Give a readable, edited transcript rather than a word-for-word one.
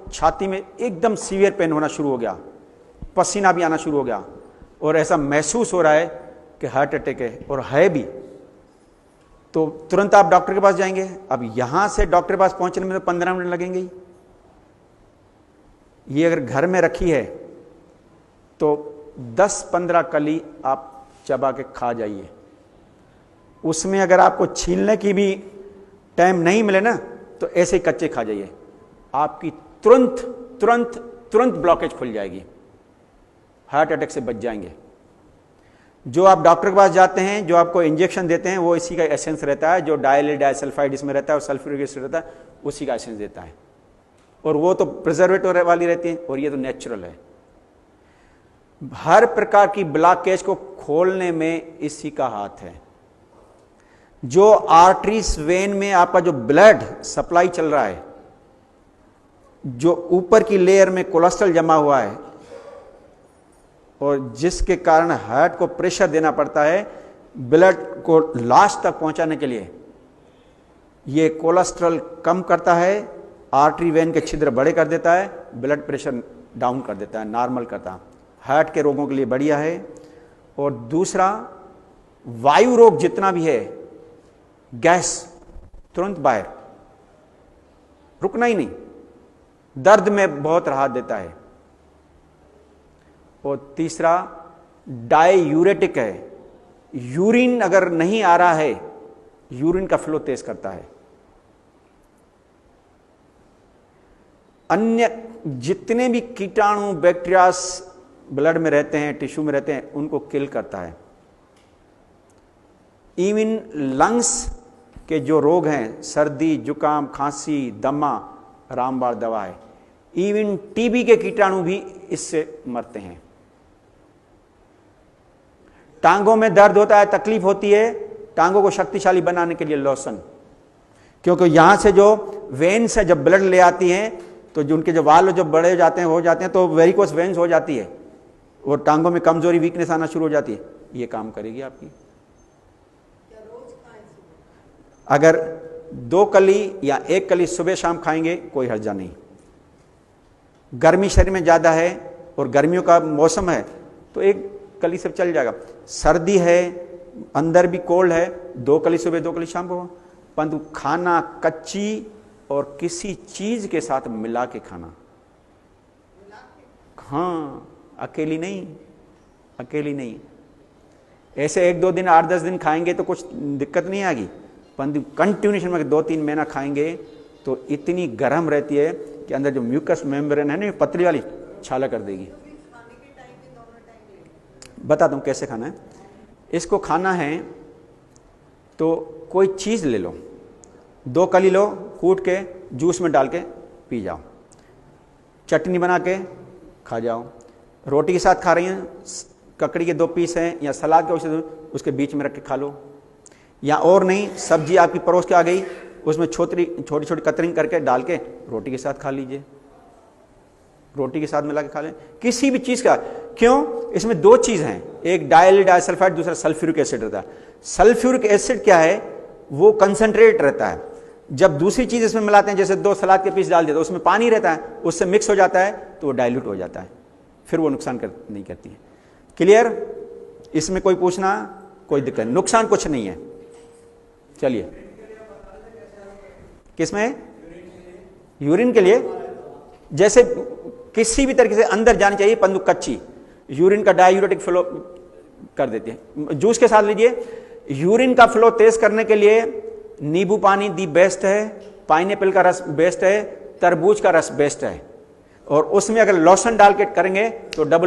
छाती में एकदम सीवियर पेन होना शुरू हो गया, पसीना भी आना शुरू हो गया और ऐसा महसूस हो रहा है कि हार्ट अटैक है, और है भी, तो तुरंत आप डॉक्टर के पास जाएंगे। अब यहां से डॉक्टर के पास पहुंचने में तो 15 मिनट लगेंगे ही। ये अगर घर में रखी है तो 10-15 कली आप चबा के खा जाइए। उसमें अगर आपको छीलने की भी टाइम नहीं मिले ना, तो ऐसे ही कच्चे खा जाइए, आपकी तुरंत तुरंत तुरंत ब्लॉकेज खुल जाएगी, हार्ट अटैक से बच जाएंगे। जो आप डॉक्टर के पास जाते हैं, जो आपको इंजेक्शन देते हैं, वो इसी का एसेंस रहता है, जो डाइसल्फाइड इसमें रहता है और सल्फ्यूरिक एसिड रहता है, उसी का एसेंस देता है, और वो तो प्रिजर्वेटिव वाली रहती है, और ये तो नेचुरल है। हर प्रकार की ब्लॉकेज को खोलने में इसी का हाथ है। जो आर्टरीज वेन में आपका जो ब्लड सप्लाई चल रहा है, जो ऊपर की लेयर में कोलेस्ट्रॉल जमा हुआ है और जिसके कारण हार्ट को प्रेशर देना पड़ता है ब्लड को लास्ट तक पहुंचाने के लिए, ये कोलेस्ट्रॉल कम करता है, आर्टरी वेन के छिद्र बड़े कर देता है, ब्लड प्रेशर डाउन कर देता है, नॉर्मल करता है। हार्ट के रोगों के लिए बढ़िया है। और दूसरा, वायु रोग जितना भी है, गैस तुरंत बाहर, रुकना ही नहीं, दर्द में बहुत राहत देता है। और तीसरा, डाययूरेटिक है, यूरिन अगर नहीं आ रहा है, यूरिन का फ्लो तेज करता है। अन्य जितने भी कीटाणु बैक्टीरियास ब्लड में रहते हैं, टिश्यू में रहते हैं, उनको किल करता है। इवन लंग्स के जो रोग हैं, सर्दी, जुकाम, खांसी, दमा, रामबाण दवा है। इवन टीबी के कीटाणु भी इससे मरते हैं। टांगों में दर्द होता है, तकलीफ होती है, टांगों को शक्तिशाली बनाने के लिए लोशन, क्योंकि यहां से जो वेन से जब ब्लड ले आती हैं, तो जो उनके जो वाल जो बड़े हो जाते हैं, तो वेरिकोस वेन्स हो जाती है और टांगों में कमजोरी, वीकनेस आना शुरू हो जाती है। ये काम करेगी आपकी। अगर 2 कली या 1 कली सुबह शाम खाएंगे, कोई हर्जा नहीं। गर्मी शरीर में ज्यादा है और गर्मियों का मौसम है, तो 1 कली से चल जाएगा। सर्दी है, अंदर भी कोल्ड है, 2 कली सुबह 2 कली शाम को, परंतु खाना कच्ची और किसी चीज के साथ मिला के खाना। हाँ, अकेली नहीं, अकेली नहीं। ऐसे 1-2 दिन, 8-10 दिन खाएंगे तो कुछ दिक्कत नहीं आएगी, परंतु कंटिन्यूशन में 2-3 महीना खाएंगे तो इतनी गर्म रहती है कि अंदर जो म्यूकस मेम्ब्रेन है ना, पतली वाली, छाला कर देगी। बताता हूं कैसे खाना है। इसको खाना है तो कोई चीज ले लो, 2 कली लो, कूट के जूस में डाल के पी जाओ, चटनी बना के खा जाओ, रोटी के साथ खा रही हैं, ककड़ी के 2 पीस हैं या सलाद के उसके बीच में रख के खा लो, या और नहीं, सब्जी आपकी परोस के आ गई, उसमें छोटी छोटी कतरिंग करके डाल के रोटी के साथ खा लीजिए, रोटी के साथ मिला के खा लें, किसी भी चीज का। क्यों? इसमें 2 चीज हैं, एक डाइसल्फाइड, दूसरा सल्फ्यूरिक एसिड रहता है। सल्फ्यूरिक एसिड क्या है? वो कंसंट्रेट रहता है। जब दूसरी चीज इसमें मिलाते हैं, जैसे 2 सलाद के पीस डाल दिए तो उसमें पानी रहता है, उससे मिक्स हो जाता है तो वो डाइल्यूट हो जाता है, फिर वो नुकसान नहीं करती है। क्लियर? इसमें कोई पूछना, कोई दिक्कत नहीं, नुकसान कुछ नहीं है। चलिए, किसमें? यूरिन के लिए जैसे किसी भी तरीके से अंदर जानी चाहिए, परंतु कच्ची, यूरिन का डाययूरेटिक फ्लो कर देती है। जूस के साथ लीजिए। यूरिन का फ्लो तेज करने के लिए नींबू पानी दी बेस्ट है, पाइनएप्पल का रस बेस्ट है, तरबूज का रस बेस्ट है, और उसमें अगर लोशन डाल के करेंगे तो डबल